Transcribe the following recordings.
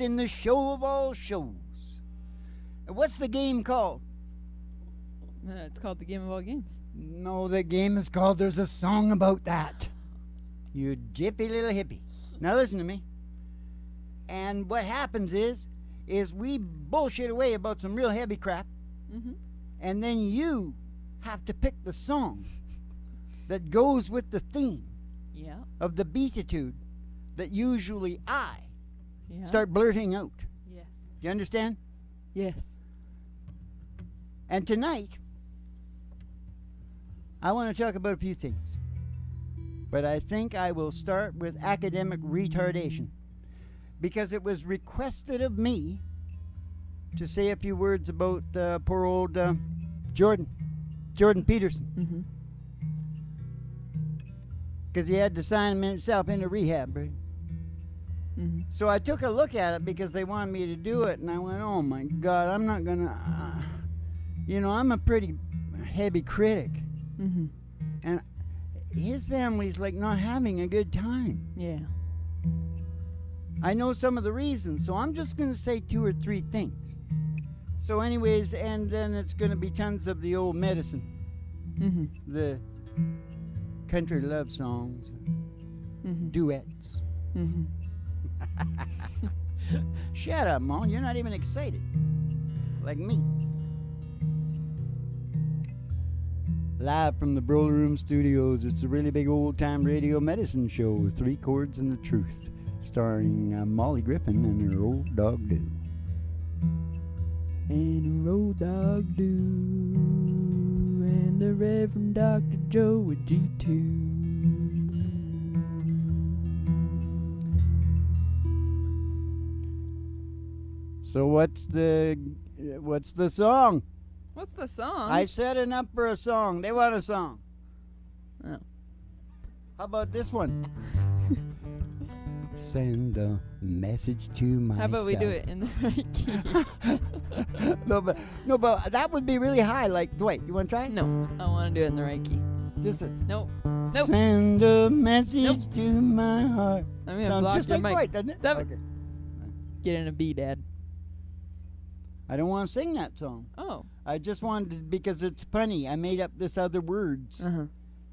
in the show of all shows. And what's the game called? It's called the Game of All Games. No, the game is called There's a Song About That. You jiffy little hippie. Now listen to me. And what happens is we bullshit away about some real heavy crap, and then you have to pick the song that goes with the theme of the beatitude that usually I start blurting out. Yes. You understand? Yes. And tonight, I want to talk about a few things. But I think I will start with academic retardation, because it was requested of me to say a few words about poor old Jordan Peterson. Because he had to sign himself into rehab, right? So I took a look at it because they wanted me to do it, and I went, oh my God, I'm not going to, I'm a pretty heavy critic. And his family's like not having a good time. Yeah. I know some of the reasons, so I'm just going to say 2 or 3 things. So anyways, and then it's going to be tons of the old medicine. The country love songs, duets. Shut up, Mom. You're not even excited. Like me. Live from the Broly Room Studios, it's a really big old-time radio medicine show, 3 Chords and the Truth, starring Molly Griffin and her old dog Doo. And her old dog Doo, and the Reverend Dr. Joe with G2. So what's the song? What's the song? I set it up for a song. They want a song. Oh. How about this one? Send a message to myself. How about we do it in the right key? No, but that would be really high. Like, Dwight, you want to try? No, I want to do it in the right key. Just nope. Send a message to my heart. I'm gonna Sounds block just your like mic. Dwight, doesn't it? Okay. Get in a B, Dad. I don't want to sing that song. Oh. I just wanted to, because it's funny. I made up this other words.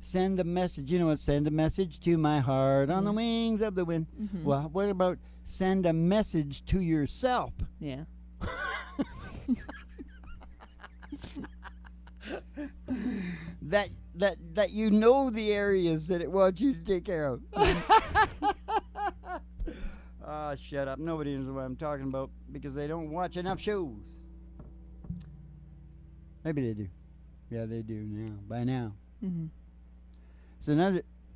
Send a message. You know what? Send a message to my heart on the wings of the wind. Well, what about send a message to yourself? Yeah. that you know the areas that it wants you to take care of. Oh, shut up. Nobody knows what I'm talking about because they don't watch enough shows. Maybe they do. Yeah, they do now. By now. So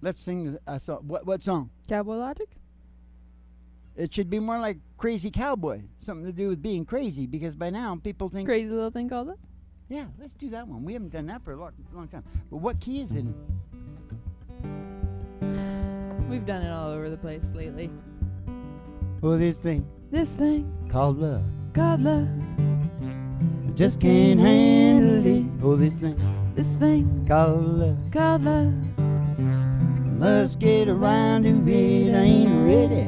let's sing a song. What song? Cowboy Logic? It should be more like Crazy Cowboy. Something to do with being crazy, because by now people think... Crazy Little Thing Called It? Yeah, let's do that one. We haven't done that for a long time. But what key is it in? We've done it all over the place lately. Oh, this thing called love. God love. I just can't handle it. Oh, this thing called love. God love. Must get around to it. I ain't ready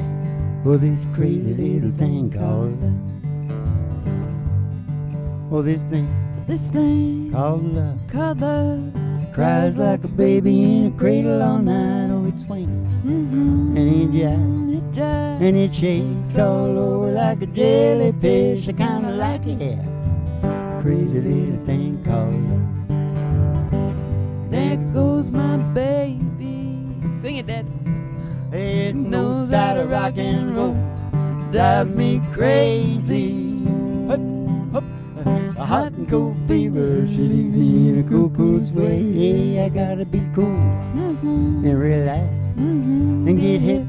for this crazy little thing called love. Oh, this thing called love. God love. Cries like a baby in a cradle all night. Oh, it swings and it jives. And it shakes all over like a jellyfish. I kinda like it, yeah. Crazy little thing called love. There goes my baby. Sing it, Dad. It knows how to rock and roll. Drive me crazy. Hup, hup. A hot and cold fever. She leaves me in a cuckoo's sway. Hey, I gotta be cool and relax and get hip.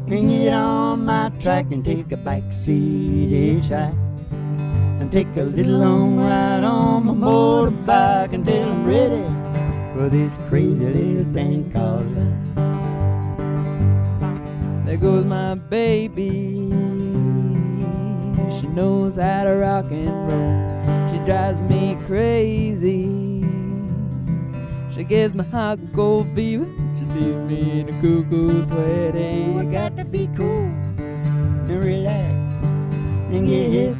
And get on my track and take a back seat shot. And take a little long ride on my motorbike until I'm ready for this crazy little thing called love. There goes my baby. She knows how to rock and roll. She drives me crazy. She gives me hot and cold fever. Leave me in a cuckoo's sweaty. I got to be cool and relax get hit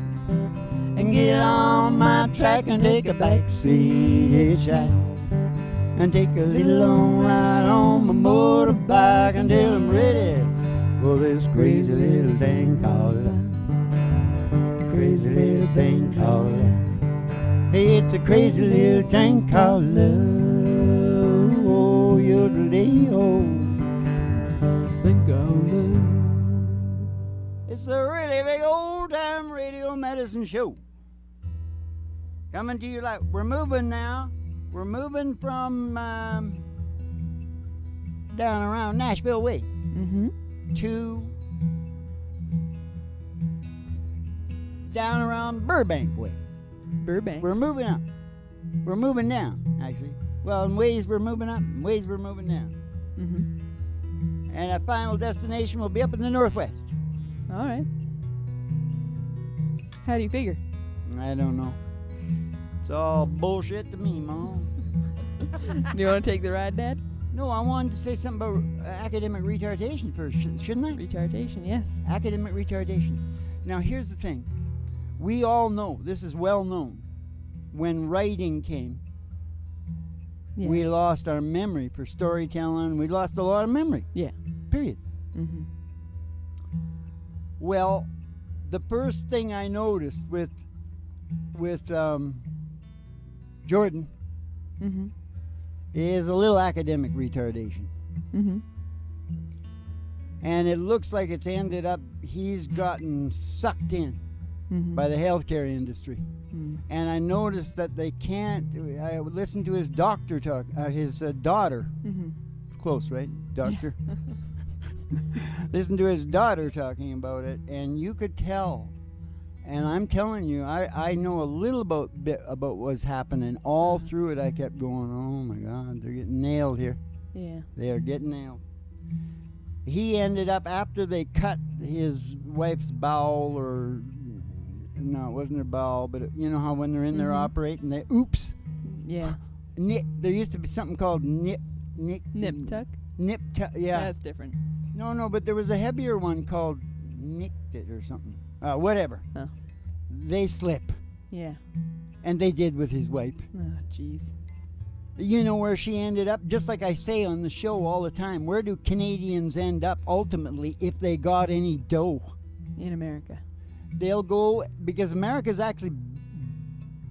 and get on my track and take a backseat hitchhike and take a little long ride on my motorbike until I'm ready for this crazy little thing called life. Crazy little thing called life. Hey, it's a crazy little thing called love. Oh, yodeling-o. Thing called love. It's a really big old-time radio medicine show. Coming to you like we're moving now. We're moving from down around Nashville way to down around Burbank way. Burbank. We're moving up. We're moving down, actually. Well, in ways we're moving up, in ways we're moving down. And our final destination will be up in the northwest. All right. How do you figure? I don't know. It's all bullshit to me, Mom. Do you want to take the ride, Dad? No, I wanted to say something about academic retardation first, shouldn't I? Retardation, yes. Academic retardation. Now, here's the thing. We all know, this is well known, when writing came, we lost our memory for storytelling. We lost a lot of memory. Yeah. Period. Well, the first thing I noticed with Jordan is a little academic retardation. And it looks like it's ended up, he's gotten sucked in by the healthcare industry. And I noticed that they can't, I would listen to his doctor talk, his daughter. It's close, right? Doctor. Yeah. Listen to his daughter talking about it, and you could tell. And I'm telling you, I know a little bit about what's happening. All through it, I kept going, oh my God, they're getting nailed here. Yeah. They are getting nailed. He ended up, after they cut his wife's bowel, or no, it wasn't her bowel, but you know how when they're in there operating, they, oops. Yeah. There used to be something called nip tuck? Nip tuck, yeah. That's different. No, but there was a heavier one called nicked it or something. Whatever. Oh. They slip. Yeah. And they did with his wife. Oh, jeez. You know where she ended up? Just like I say on the show all the time, where do Canadians end up ultimately if they got any dough? In America. They'll go, because America's actually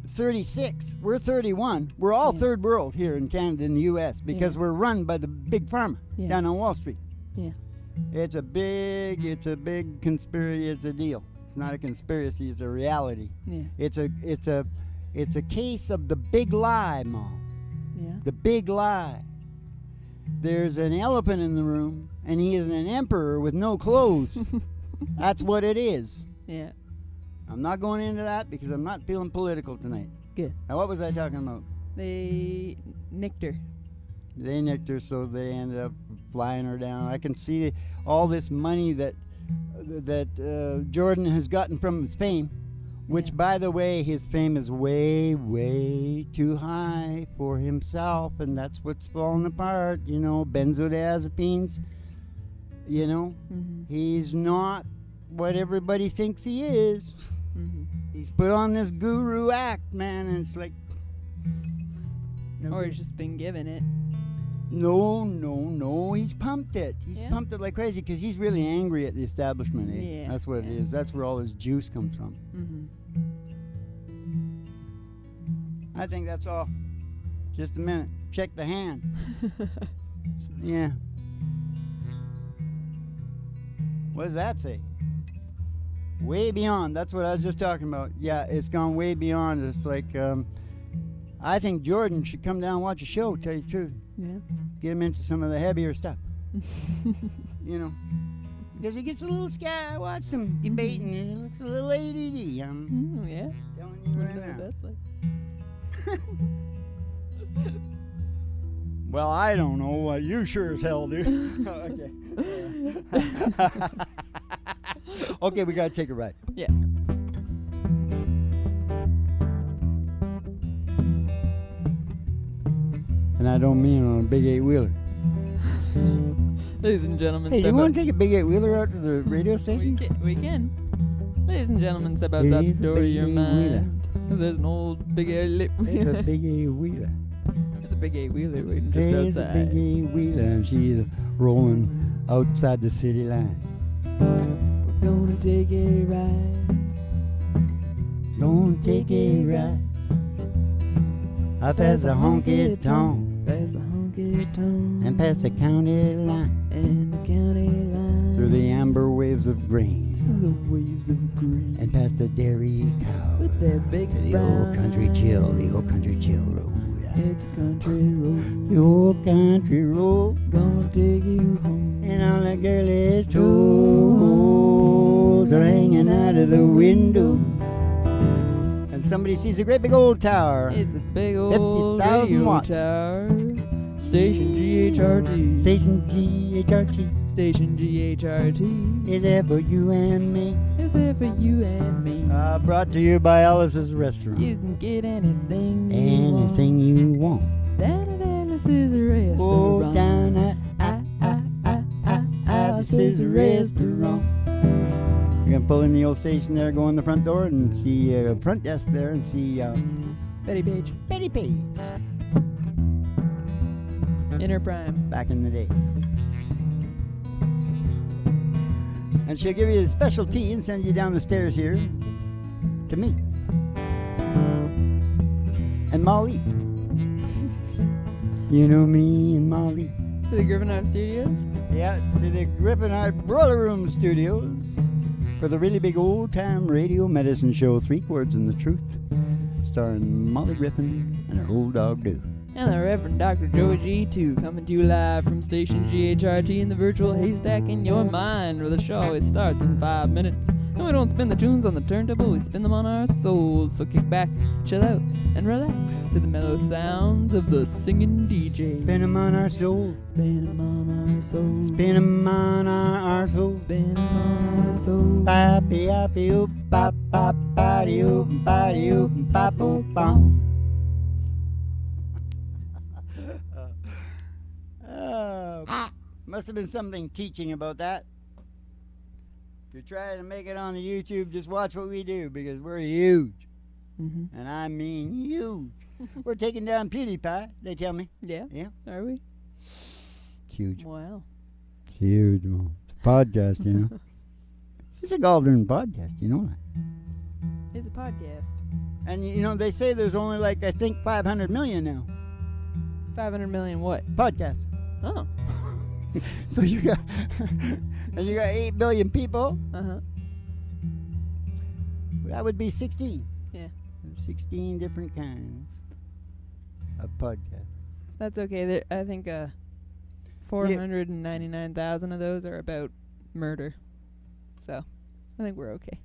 36. We're 31. We're all third world here in Canada and the U.S. because we're run by the big pharma down on Wall Street. Yeah. It's a big conspiracy. It's a deal. It's not a conspiracy. It's a reality. Yeah. It's a case of the big lie, Mom. Yeah. The big lie. There's an elephant in the room, and he is an emperor with no clothes. That's what it is. Yeah. I'm not going into that because I'm not feeling political tonight. Good. Now, what was I talking about? They nicked her. They nicked her, so they ended up flying her down. I can see all this money that Jordan has gotten from his fame, which, by the way, his fame is way, way too high for himself, and that's what's falling apart. You know, benzodiazepines. You know, he's not what everybody thinks he is. He's put on this guru act, man, and it's like... Or he's just been given it. No, he's pumped it. He's pumped it like crazy because he's really angry at the establishment, eh? Yeah. That's what it is. That's where all his juice comes from. I think that's all. Just a minute. Check the hand. Yeah. What does that say? Way beyond. That's what I was just talking about. Yeah, it's gone way beyond. It's like, I think Jordan should come down and watch a show, tell you the truth. Yeah. Get him into some of the heavier stuff. You know. Because he gets a little scared. I watched him debating. He looks a little ADD. Yeah. Telling you right now. That's like. Well, I don't know. You sure as hell do. Okay. Okay, we gotta take a ride. Yeah. And I don't mean on a big 8-wheeler. Ladies and gentlemen, hey, do you want to take a big 8-wheeler out to the radio station? We can. Ladies Ladies and gentlemen, step outside the It's a door of your big mind. There's an old big It's a wheeler. big eight-wheeler. There's a big eight-wheeler waiting just There's a big outside. eight-wheeler, and she's rolling outside the city line. We're gonna take a ride. Gonna take a ride up past the honky tonk Past the honky tonk. and past the county line, And the county line. through the amber waves of grain, Through the waves of green. and past the dairy cow, With their big the old country chill, the old country chill road. It's a country road. The old country road, Gonna take you home. and all the girlies' toes are hanging out of the window. And somebody sees a great big old tower. It's a big old 50,000 radio watts. tower. Station GHRT. Station GHRT Station GHRT. is there for you and me. Is there for you and me. Brought to you by Alice's Restaurant. You can get anything you Anything you want. want. Down at Alice's restaurant. Oh, down at Alice's Restaurant. You're going to pull in the old station there, go in the front door, and see a front desk there, and see Betty Page. Betty Page In her prime. back in the day. And she'll give you a special tea and send you down the stairs here to me. And Molly. You know me and Molly. To the Griffin Studios. Yeah, to the Griffin Art Broiler Room Studios for the really big old-time radio medicine show, 3 Chords and the Truth, starring Molly Griffin and her old dog, Doo. And the Reverend Dr. Joe G2 coming to you live from Station GHRT in the virtual haystack in your mind, where the show always starts in 5 minutes. And we don't spin the tunes on the turntable, we spin them on our souls. So kick back, chill out, and relax to the mellow sounds of the singing DJ. Spin 'em on our souls. Spin 'em on our souls. Spin 'em on our souls. Spin 'em on our souls. Pappy, appy, oop, pop, pop, patty, oop, patty, oop, pop, oop, bom. Must have been something teaching about that. If you're trying to make it on the YouTube, just watch what we do, because we're huge. Mm-hmm. And I mean huge. We're taking down PewDiePie, they tell me. Yeah? Yeah. Are we? It's huge. Wow. It's huge, man. It's a podcast, you know. It's a golden podcast, you know that. It's a podcast. And, you know, they say there's only like, I think, 500 million now. 500 million what? Podcasts. Oh. So you got, and you got 8 billion people. Uh-huh. That would be 16. Yeah. 16 different kinds of podcasts. That's okay. I think 499,000 of those are about murder. So, I think we're okay.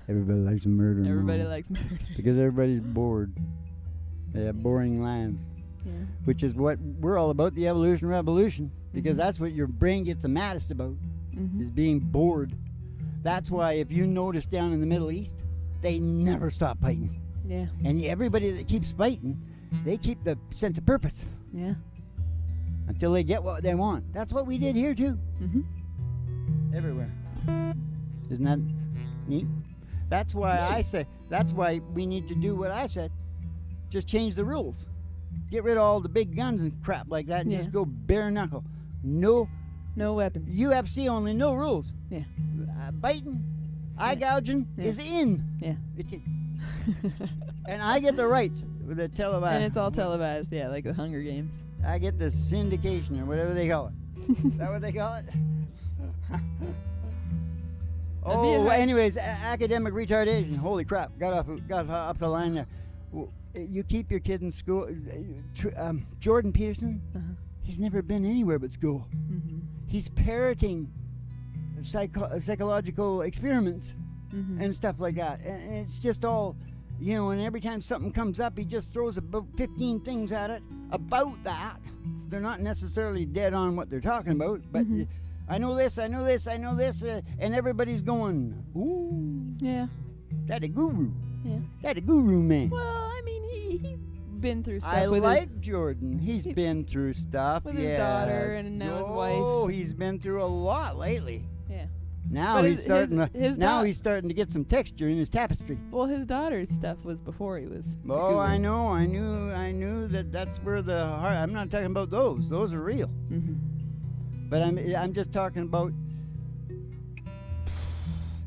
Everybody likes murder. Everybody Mom. likes murder. Because everybody's bored. They have boring lives. Yeah. Which is what we're all about, the evolution revolution. Because Mhm. that's what your brain gets the maddest about, Mm-hmm. is being bored. That's why if you notice down in the Middle East, they never stop fighting. Yeah. And everybody that keeps fighting, they keep the sense of purpose Yeah. until they get what they want. That's what we did here too. Mm-hmm. Everywhere. Isn't that neat? That's why I say, that's why we need to do what I said. Just change the rules. Get rid of all the big guns and crap like that and Yeah. just go bare knuckle. No, No weapons. UFC only, no rules. Yeah. Biting, eye gouging Yeah. is in. Yeah. It's in. And I get the rights with the televised. And it's all televised, yeah, like the Hunger Games. I get the syndication or whatever they call it. Is that what they call it? That'd be a Oh, hard- anyways, academic retardation. Holy crap! Got off the line there. You keep your kid in school. Jordan Peterson, Uh-huh. he's never been anywhere but school. Mm-hmm. He's parroting psychological experiments Mm-hmm. and stuff like that. And it's just all, you know, and every time something comes up, he just throws about 15 things at it about that. So they're not necessarily dead on what they're talking about, but Mhm. I know this, and everybody's going, ooh, Yeah. that a guru. Yeah. That a guru man. Well, I mean, he's been through stuff I with like Jordan. He's he- been through stuff. with his daughter and now his wife. Oh, he's been through a lot lately. his... Yeah. Now But he's starting. his Now he's starting to get some texture in his tapestry. Well, his daughter's stuff was before he was. a Oh, guru. I know. I knew that. That's where the heart. I'm not talking about those. Those are real. Mhm. But I'm just talking about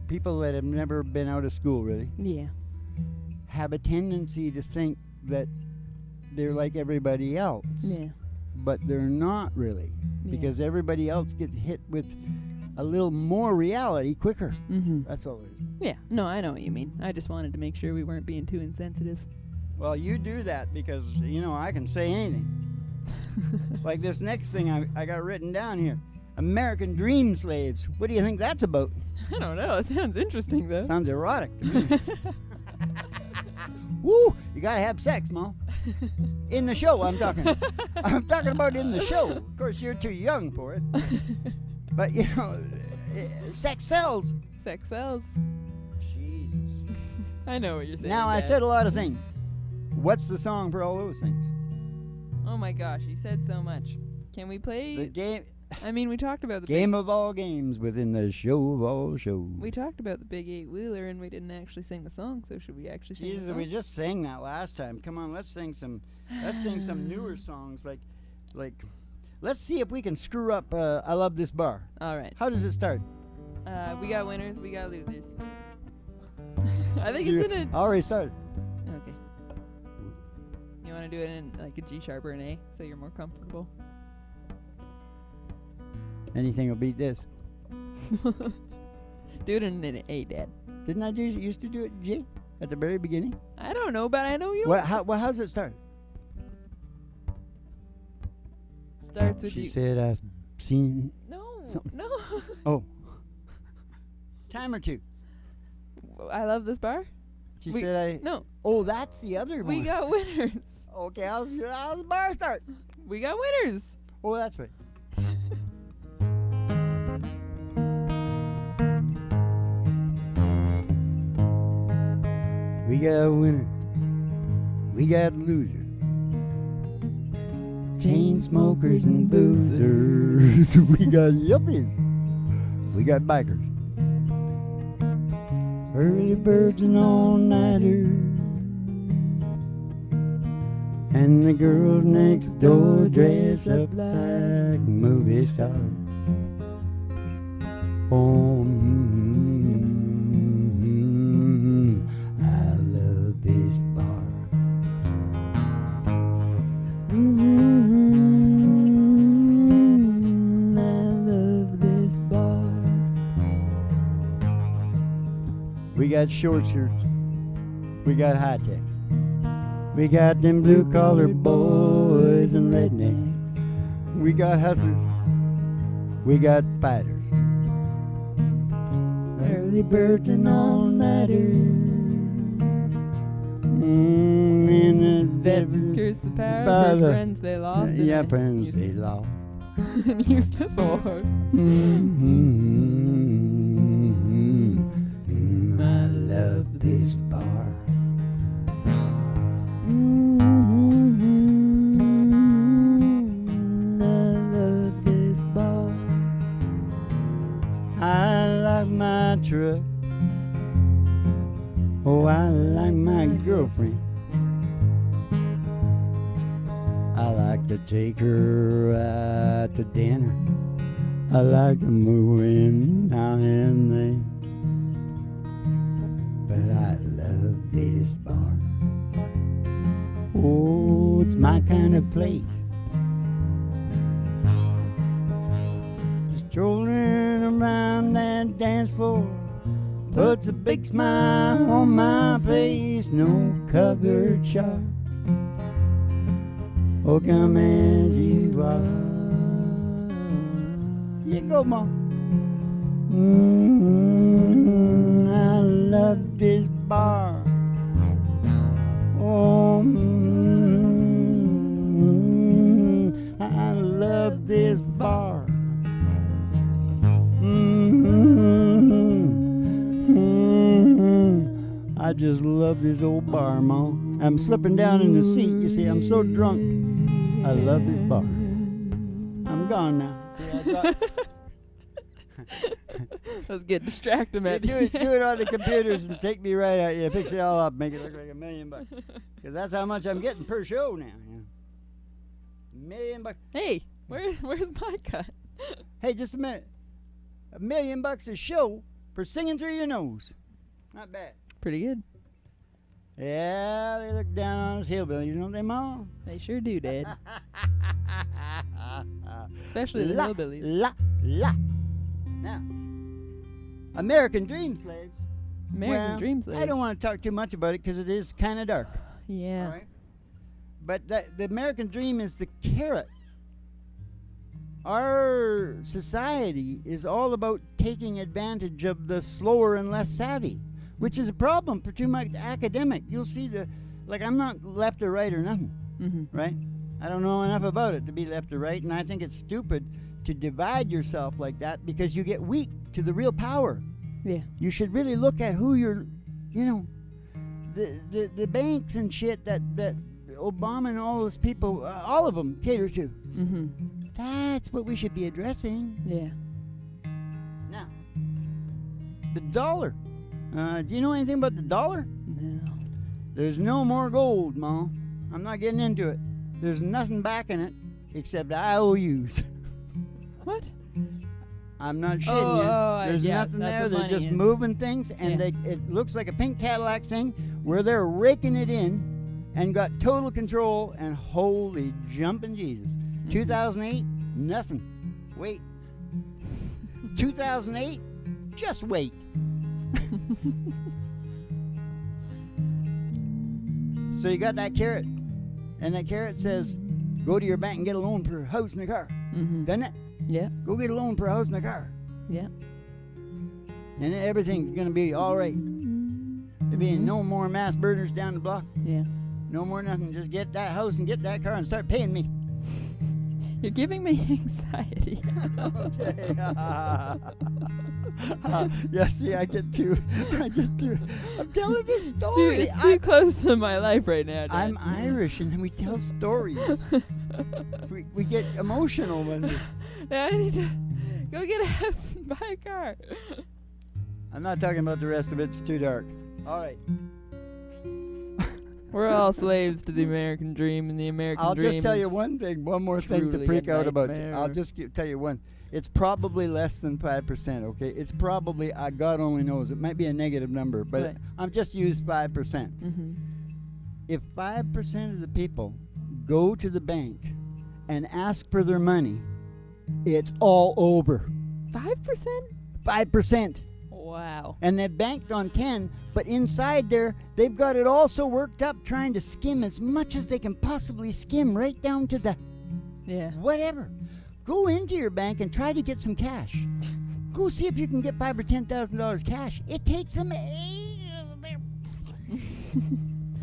people that have never been out of school, really, Yeah. have a tendency to think that they're like everybody else. Yeah. But they're not really, Yeah. because everybody else gets hit with a little more reality quicker. Mhm. That's all it is. Yeah. No, I know what you mean. I just wanted to make sure we weren't being too insensitive. Well, you do that because, I can say anything. Like this next thing I got written down here. American Dream Slaves. What do you think that's about? I don't know. It sounds interesting though. Sounds erotic to me. Woo! You gotta have sex, Mo. In the show, I'm talking. I'm talking about in the show. Of course, you're too young for it. But, sex sells. Sex sells. Jesus. I know what you're saying. Now, I Dad. said a lot of things. What's the song for all those things? Oh my gosh, you said so much. Can we play? The game... I mean, we talked about the Game of all games within the show of all shows. We talked about the big 8-wheeler and we didn't actually sing the song, so should we actually sing the Jesus, song? we just sang that last time. Come on, let's sing some newer songs like let's see if we can screw up I Love This Bar. All right. How does it start? We got winners, we got losers. I think it's in I already started. a... Okay. You want to do it in like a G sharp or an A so you're more comfortable? Anything will beat this. Do it in an A, Dad. Didn't I used to do it G at the very beginning? I don't know, but I know you don't. How does it start? Starts with She you. said I've seen... No, something. no. Oh. Time or two. I love this bar. She We- said I... No, Oh, that's the other we one. got winners. Okay, how's the bar start? We got winners. Oh, that's right. We got a winner. We got losers. Chain smokers and boozers. We got yuppies. We got bikers. Early birds and all-nighters. And the girls next door dress up like movie stars. Oh, I love this bar. I love this bar. We got short shirts. We got high techs. We got them blue-collar boys and rednecks. We got hustlers. We got fighters. Early birds and all-nighters. And the Vets curse the power by of the- our friends they lost. and Yeah, they friends used- they lost. and used this old. I love this bar. I love this bar. I like my truck. Oh, I like my girlfriend. I like to take her out to dinner. I like to move in now and then. But I love this bar. Oh, it's my kind of place. Strolling around that dance floor puts a big smile on my face. No covered shop. Oh, come as you are. You go, Mom. I love this bar. Oh, I love this bar. I just love this old bar, Mom. I'm slipping down in the seat. You see, I'm so drunk. I love this bar. I'm gone now. See, I thought Let's get distracted, man. do it on the computers and take me right out. Yeah, fix it all up, make it look like $1 million. Because that's how much I'm getting per show now. $1 million. Hey, where's my cut? Hey, just a minute. $1 million a show for singing through your nose. Not bad. Pretty good. Yeah, they look down on us hillbillies, don't they, Ma? They sure do, Dad. Especially the hillbillies. La. Now, American Dream Slaves. American Dream Slaves. I don't want to talk too much about it because it is kind of dark. Yeah. All right? But the American dream is the carrot. Our society is all about taking advantage of the slower and less savvy, which is a problem for too much academic. You'll see I'm not left or right or nothing, right? I don't know enough about it to be left or right, and I think it's stupid to divide yourself like that because you get weak to the real power. Yeah. You should really look at who you're, the banks and shit that Obama and all those people, all of them cater to. That's what we should be addressing. Yeah. Now, the dollar. Do you know anything about the dollar? No. There's no more gold, Ma. I'm not getting into it. There's nothing backing it except IOUs. What? I'm not shitting you. There's nothing there. They're just moving things, and it looks like a pink Cadillac thing where they're raking it in and got total control, and holy jumping Jesus. 2008, nothing. Wait. 2008, just wait. So you got that carrot, and that carrot says, go to your bank and get a loan for a house and a car. Doesn't it? Yeah. Go get a loan for a house and a car. Yeah. And then everything's going to be all right. There being no more mass murders down the block. Yeah. No more nothing. Just get that house and get that car and start paying me. You're giving me anxiety. Okay. Yeah, see, I get to. I'm telling this story. It's too close to my life right now, Dad. I'm Irish, and we tell stories. we get emotional when we... Now I need to go get a house and buy a car. I'm not talking about the rest of it. It's too dark. All right. We're all slaves to the American dream, and the American dream I'll just tell you one more thing to freak out about. I'll just tell you one. It's probably less than 5%, okay? It's probably, God only knows. It might be a negative number, but I've just used 5%. If 5% of the people go to the bank and ask for their money, it's all over. 5%? 5%. Wow. And they banked on 10, but inside there, they've got it all so worked up trying to skim as much as they can possibly skim right down to the whatever. Go into your bank and try to get some cash. Go see if you can get $5,000 or $10,000 cash. It takes them ages.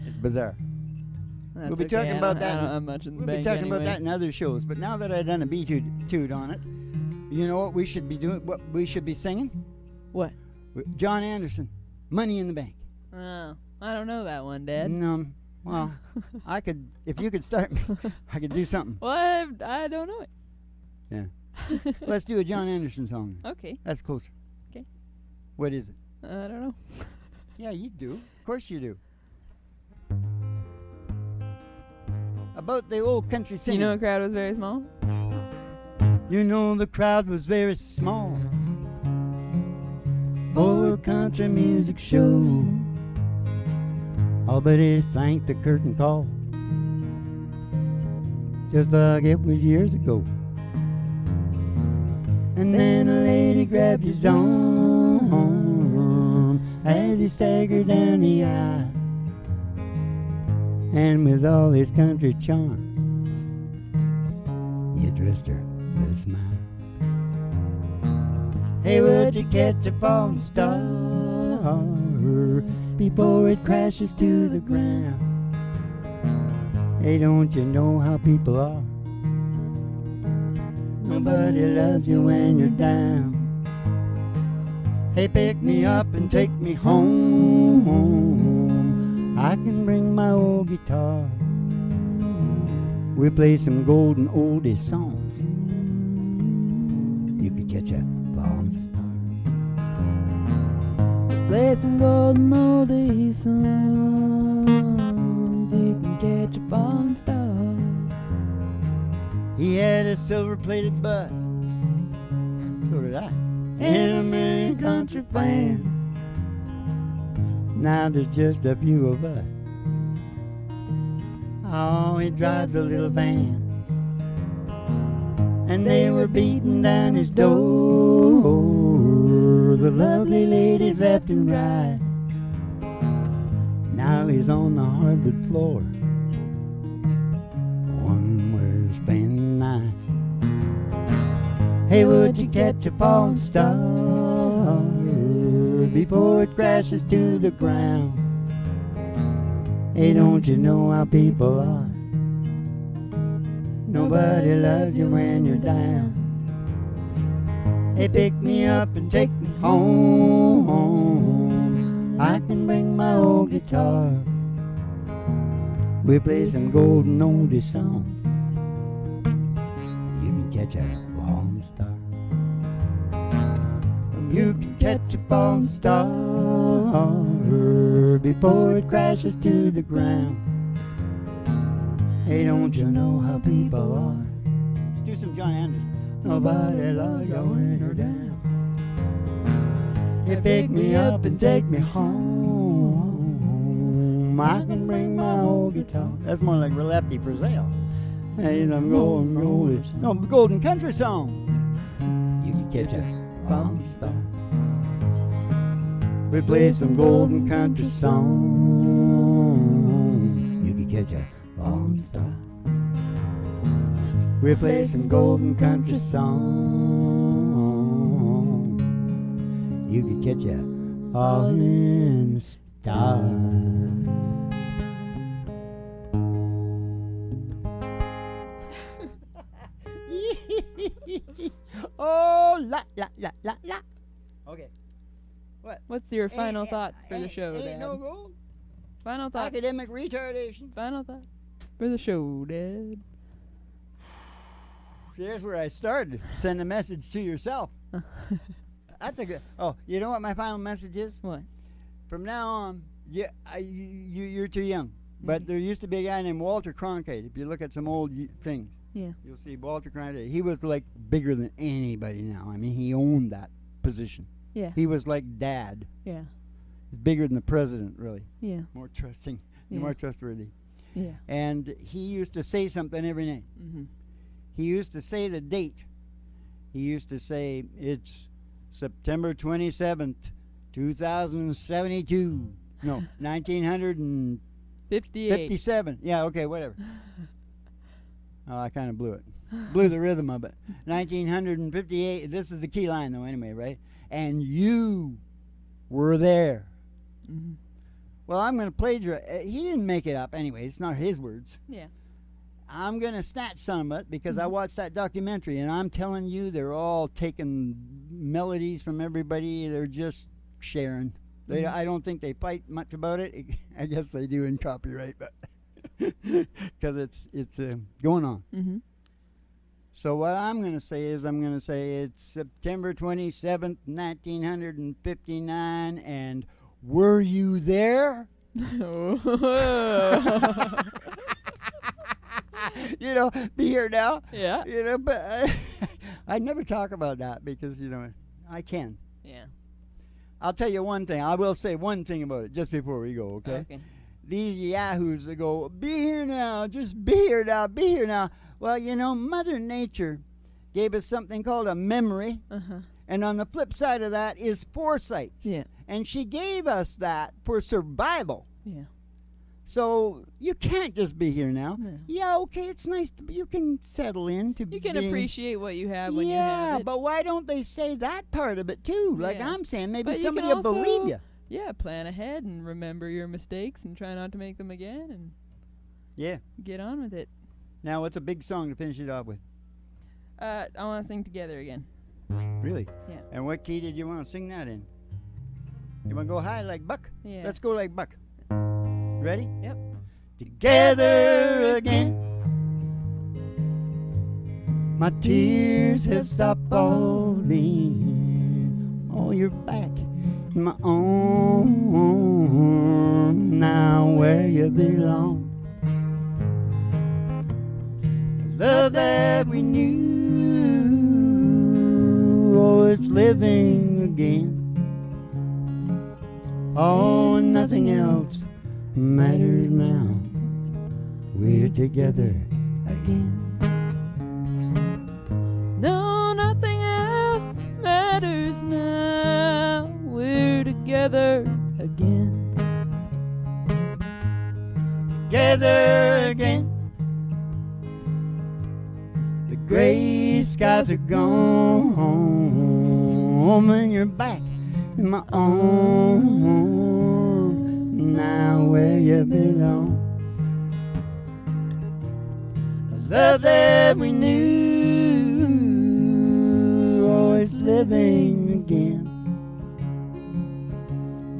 It's bizarre. That's we'll be talking about that. I don't have much in the we'll bank be talking anyway. about that in other shows. But now that I've done a B-tude on it, you know what we should be doing? What we should be singing? What? John Anderson, Money in the Bank. Oh, I don't know that one, Dad. No, well, I could, if you could start me, I could do something. Well, I don't know it. Yeah. Let's do a John Anderson song. Okay. That's closer. Okay. What is it? I don't know. Yeah, you do. Of course you do. About the old country singing. You know the crowd was very small? You know the crowd was very small for a country music show. All but he thanked the curtain call, just like it was years ago. And then a lady grabbed his arm as he staggered down the aisle, and with all his country charm, he addressed her with a smile. Hey, would you catch a falling star before it crashes to the ground? Hey, don't you know how people are? Nobody loves you when you're down. Hey, pick me up and take me home. I can bring my old guitar. We'll play some golden oldie songs. You could catch a falling star. play some golden oldies songs. You can catch a falling star. He had a silver-plated bus. So did I. And a million country fans. Now there's just a few of us. Oh, he drives a little van. And they were beating down his door. The lovely ladies left and right. Now he's on the hardwood floor. One where spending night. Hey, would you catch a falling star before it crashes to the ground? Hey, don't you know how people are? Nobody loves you when you're down. Hey, pick me up and take me home. I can bring my old guitar. We'll play some golden oldie songs. You can catch a falling star. You can catch a falling star before it crashes to the ground. Hey, don't you know how people are? Let's do some John Anderson. Nobody loves you when you're down. You pick me up and take me home. I can bring my old guitar. That's more like Rehabilitation for sale. Hey, them golden oldies. No, golden country song. You can catch a falling star. We play some golden country song. You can catch a falling star. We play some golden country song. You can catch a falling star. Oh, la la la la la. Okay. What? What's your final thought for the show, Dad? No go. Final thought. Academic retardation. Final thought for the show, Dad. There's where I started. Send a message to yourself. That's a good. Oh, you know what my final message is? What? From now on, yeah, you're too young. But there used to be a guy named Walter Cronkite. If you look at some old things, yeah, you'll see Walter Cronkite. He was like bigger than anybody now. I mean, he owned that position. Yeah. He was like dad. Yeah. He's bigger than the president, really. Yeah. More trusting, Yeah. more trustworthy. Yeah. And he used to say something every night. Mm-hmm. He used to say the date. He used to say, it's September 27th, 2072. No, 1957. Yeah, okay, whatever. Oh, I kind of blew it. Blew the rhythm of it. 1958. This is the key line, though, anyway, right? And you were there. Mm-hmm. Well, I'm going to plagiarize. He didn't make it up anyway. It's not his words. Yeah. I'm going to snatch some of it because I watched that documentary, and I'm telling you, they're all taking melodies from everybody. They're just sharing. I don't think they fight much about it. I guess they do in copyright, but because it's going on. Mm-hmm. So what I'm going to say is it's September 27th, 1959, and were you there? You know, be here now. Yeah. You know, but I never talk about that because, you know, I can. Yeah. I'll tell you one thing. I will say one thing about it just before we go, okay? Okay. These yahoos that go, be here now, just be here now, be here now. Well, you know, Mother Nature gave us something called a memory. Uh-huh. And on the flip side of that is foresight. Yeah. And she gave us that for survival. Yeah. So you can't just be here now. No. Yeah, okay, it's nice to be, you can settle in to You can being, appreciate what you have when you have yeah, it. but why don't they say that part of it too? Like Yeah. I'm saying, maybe But you somebody can will believe also- you. Yeah, plan ahead and remember your mistakes and try not to make them again and Yeah. get on with it. Now, what's a big song to finish it off with? I want to sing together again. Really? Yeah. And what key did you want to sing that in? You want to go high like Buck? Yeah. Let's go like Buck. Ready? Yep. Together again. My tears have stopped falling. Oh, you're back. my own. Now where you belong. Love that we knew, oh, it's living again. Oh, nothing else matters now. We're together again. No, nothing else matters now. We're together again. Together again. The gray skies are gone, and you're back in my own. Now where you belong. Love that we knew, oh, it's living again.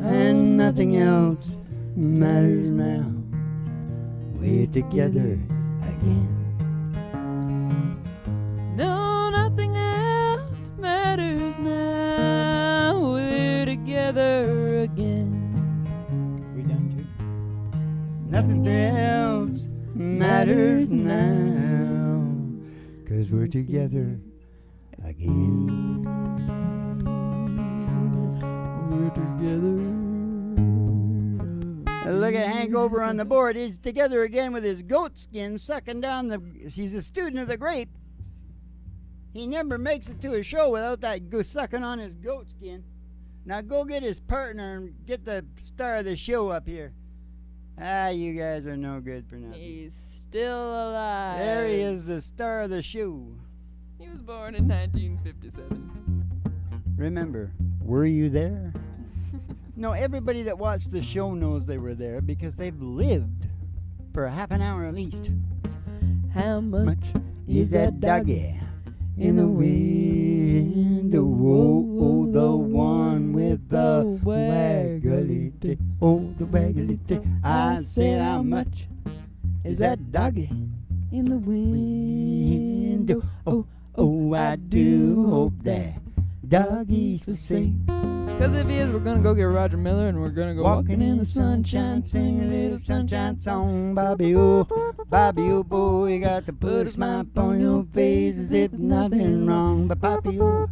And nothing else matters now. We're together again. No, nothing else matters now. We're together again. We done too? Nothing else matters now, 'cause we're together again. We're together. Look at Hank over on the board. He's together again with his goat skin sucking down the... He's a student of the grape. He never makes it to a show without that sucking on his goat skin. Now go get his partner and get the star of the show up here. Ah, you guys are no good for nothing. He's still alive. There he is, the star of the show. He was born in 1957. Remember, were you there? No, everybody that watched the show knows they were there because they've lived for a half an hour at least. How much Is that doggy in the window? Oh, the one with the waggly tail. Oh, the waggly tail. I said, how much is that doggy in the window? Oh, I do hope that doggy's for sale. Because if he is, we're going to go get Roger Miller and we're going to go walking in the sunshine, sing a little sunshine song. Bobby, oh, boy, you got to put a smile upon your face as if there's nothing wrong. But Bobby, oh,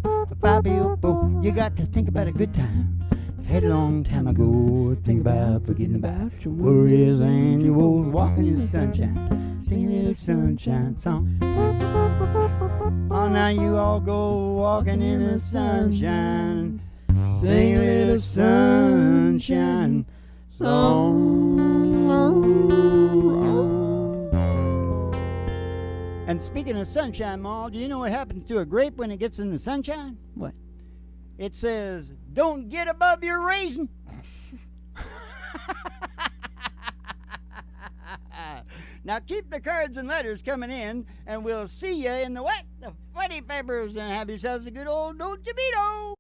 boy, you got to think about a good time. You've had a long time ago. Think about forgetting about your worries and your woes. Walking in the sunshine, sing a little sunshine song. Oh, now you all go walking in the sunshine. Sing a little sunshine song. And speaking of sunshine, Ma, do you know what happens to a grape when it gets in the sunshine? What? It says, don't get above your raisin. Now keep the cards and letters coming in, and we'll see you in the wet, the funny papers, and have yourselves a good old Dolce Vito.